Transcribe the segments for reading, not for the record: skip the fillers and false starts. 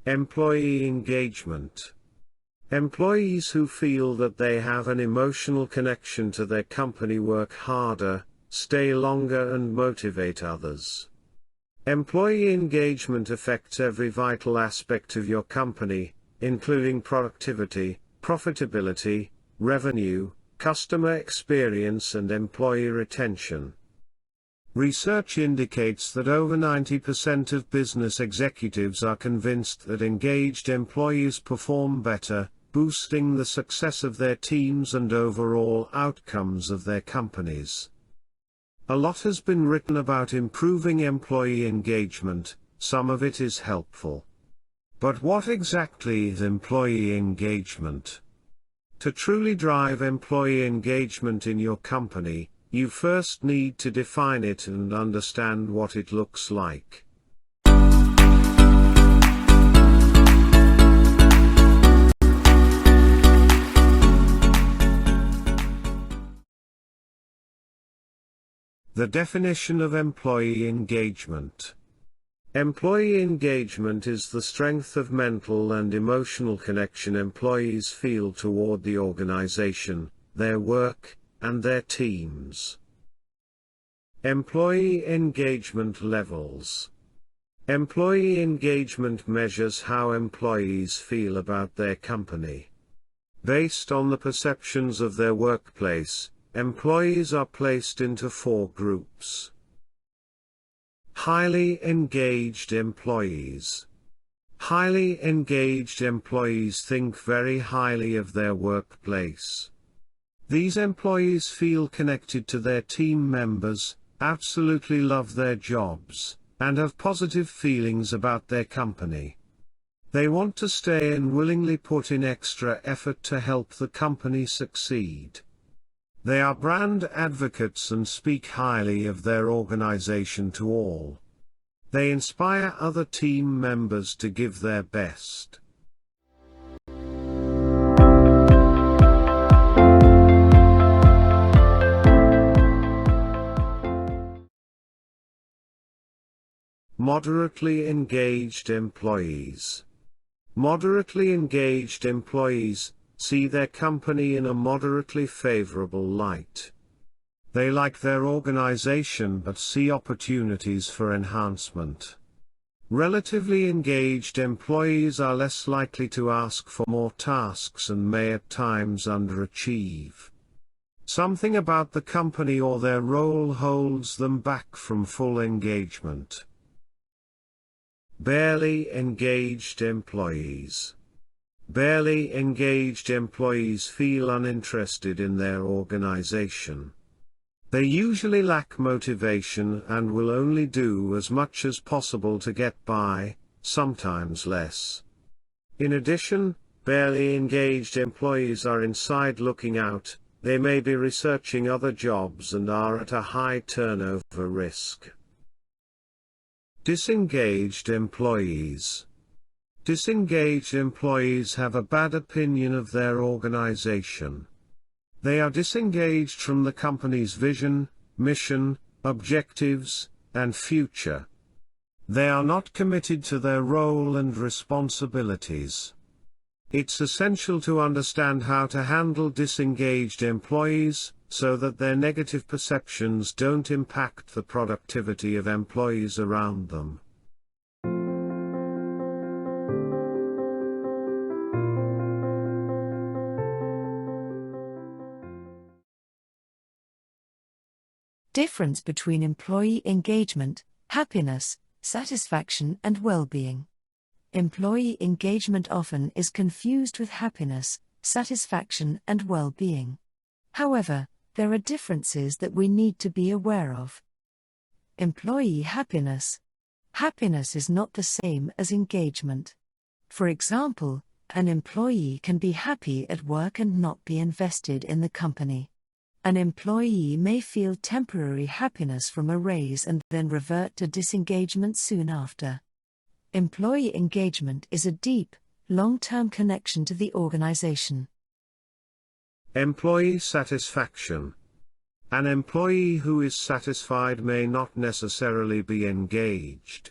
Employee engagement. Employees who feel that they have an emotional connection to their company work harder, stay longer and motivate others. Employee engagement affects every vital aspect of your company, including productivity, profitability, revenue, customer experience and employee retention. Research indicates that over 90% of business executives are convinced that engaged employees perform better, boosting the success of their teams and overall outcomes of their companies. A lot has been written about improving employee engagement, some of it is helpful. But what exactly is employee engagement? To truly drive employee engagement in your company, you first need to define it and understand what it looks like. The definition of employee engagement. Employee engagement is the strength of mental and emotional connection employees feel toward the organization, their work, and their teams. Employee engagement levels. Employee engagement measures how employees feel about their company. Based on the perceptions of their workplace, employees are placed into 4 groups. Highly engaged employees. Highly engaged employees think very highly of their workplace. These employees feel connected to their team members, absolutely love their jobs, and have positive feelings about their company. They want to stay and willingly put in extra effort to help the company succeed. They are brand advocates and speak highly of their organization to all. They inspire other team members to give their best. Moderately engaged employees. Moderately engaged employees see their company in a moderately favorable light. They like their organization but see opportunities for enhancement. Relatively engaged employees are less likely to ask for more tasks and may at times underachieve. Something about the company or their role holds them back from full engagement. Barely engaged employees. Barely engaged employees feel uninterested in their organization. They usually lack motivation and will only do as much as possible to get by, sometimes less. In addition, barely engaged employees are inside looking out, they may be researching other jobs and are at a high turnover risk. Disengaged employees. Disengaged employees have a bad opinion of their organization. They are disengaged from the company's vision, mission, objectives, and future. They are not committed to their role and responsibilities. It's essential to understand how to handle disengaged employees, so that their negative perceptions don't impact the productivity of employees around them. Difference between employee engagement, happiness, satisfaction and well-being. Employee engagement often is confused with happiness, satisfaction and well-being. However, there are differences that we need to be aware of. Employee happiness. Happiness is not the same as engagement. For example, an employee can be happy at work and not be invested in the company. An employee may feel temporary happiness from a raise and then revert to disengagement soon after. Employee engagement is a deep, long-term connection to the organization. Employee satisfaction. An employee who is satisfied may not necessarily be engaged.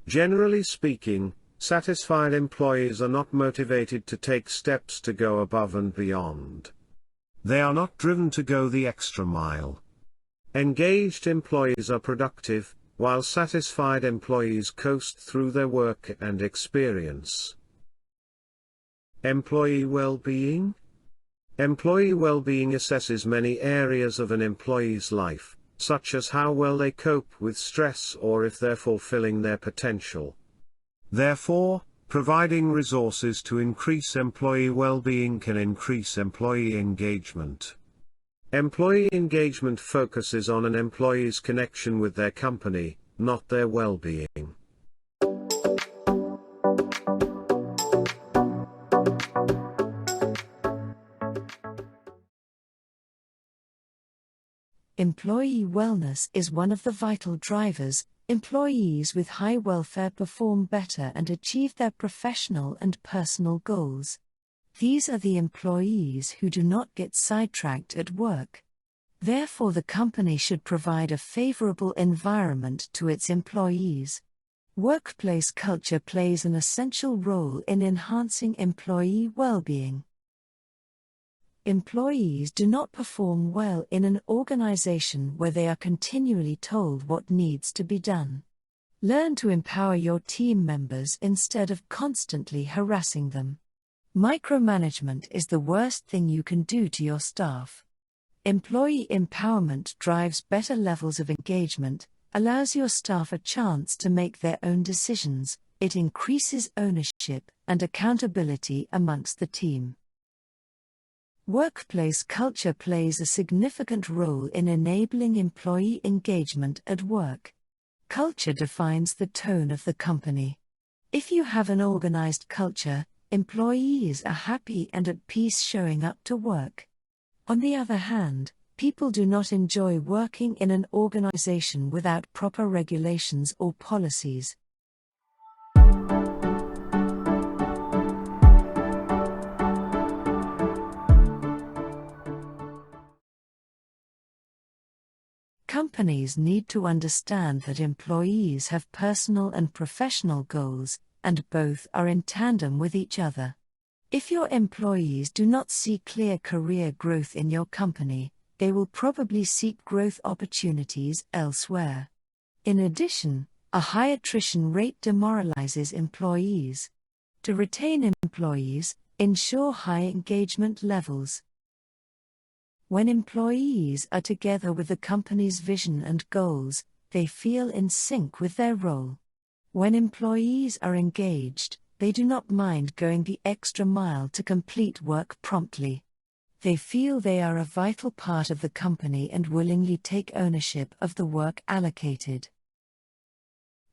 Generally speaking, Satisfied employees are not motivated to take steps to go above and beyond. They are not driven to go the extra mile. Engaged employees are productive, while satisfied employees coast through their work and experience. Employee well-being? Employee well-being assesses many areas of an employee's life, such as how well they cope with stress or if they're fulfilling their potential. Therefore, providing resources to increase employee well-being can increase employee engagement. Employee engagement focuses on an employee's connection with their company, not their well-being. Employee wellness is one of the vital drivers. Employees with high welfare perform better and achieve their professional and personal goals. These are the employees who do not get sidetracked at work. Therefore, the company should provide a favorable environment to its employees. Workplace culture plays an essential role in enhancing employee well-being. Employees do not perform well in an organization where they are continually told what needs to be done. Learn to empower your team members instead of constantly harassing them. Micromanagement is the worst thing you can do to your staff. Employee empowerment drives better levels of engagement, allows your staff a chance to make their own decisions, it increases ownership and accountability amongst the team. Workplace culture plays a significant role in enabling employee engagement at work. Culture defines the tone of the company. If you have an organized culture, employees are happy and at peace showing up to work. On the other hand, people do not enjoy working in an organization without proper regulations or policies. Companies need to understand that employees have personal and professional goals, and both are in tandem with each other. If your employees do not see clear career growth in your company, they will probably seek growth opportunities elsewhere. In addition, a high attrition rate demoralizes employees. To retain employees, ensure high engagement levels. When employees are together with the company's vision and goals, they feel in sync with their role. When employees are engaged, they do not mind going the extra mile to complete work promptly. They feel they are a vital part of the company and willingly take ownership of the work allocated.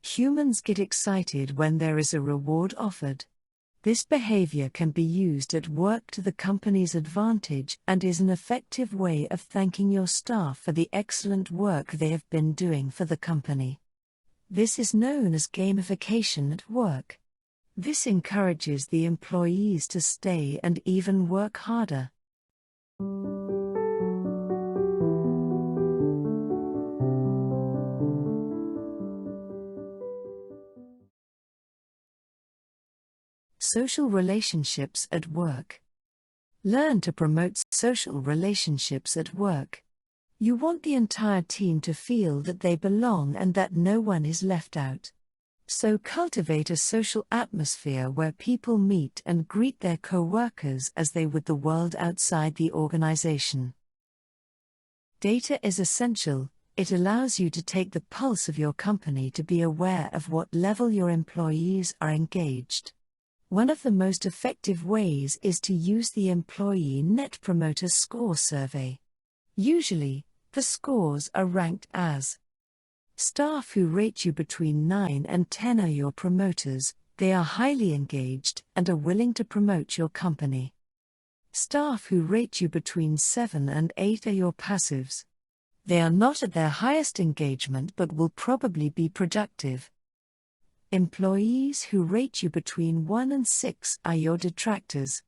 Humans get excited when there is a reward offered. This behavior can be used at work to the company's advantage and is an effective way of thanking your staff for the excellent work they have been doing for the company. This is known as gamification at work. This encourages the employees to stay and even work harder. Social relationships at work. Learn to promote social relationships at work. You want the entire team to feel that they belong and that no one is left out. So cultivate a social atmosphere where people meet and greet their co-workers as they would the world outside the organization. Data is essential. It allows you to take the pulse of your company to be aware of what level your employees are engaged. One of the most effective ways is to use the Employee Net Promoter Score survey. Usually, the scores are ranked as: staff who rate you between 9 and 10 are your promoters, they are highly engaged and are willing to promote your company. Staff who rate you between 7 and 8 are your passives. They are not at their highest engagement but will probably be productive. Employees who rate you between 1 and 6 are your detractors.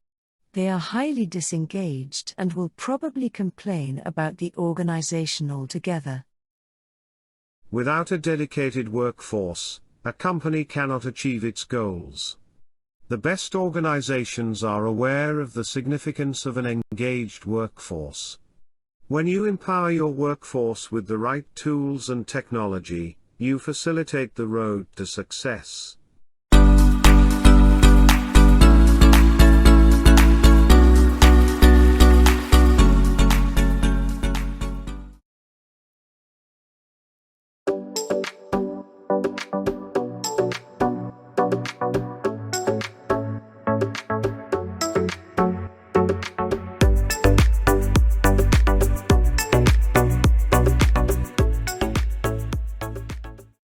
They are highly disengaged and will probably complain about the organization altogether. Without a dedicated workforce, a company cannot achieve its goals. The best organizations are aware of the significance of an engaged workforce. When you empower your workforce with the right tools and technology, you facilitate the road to success.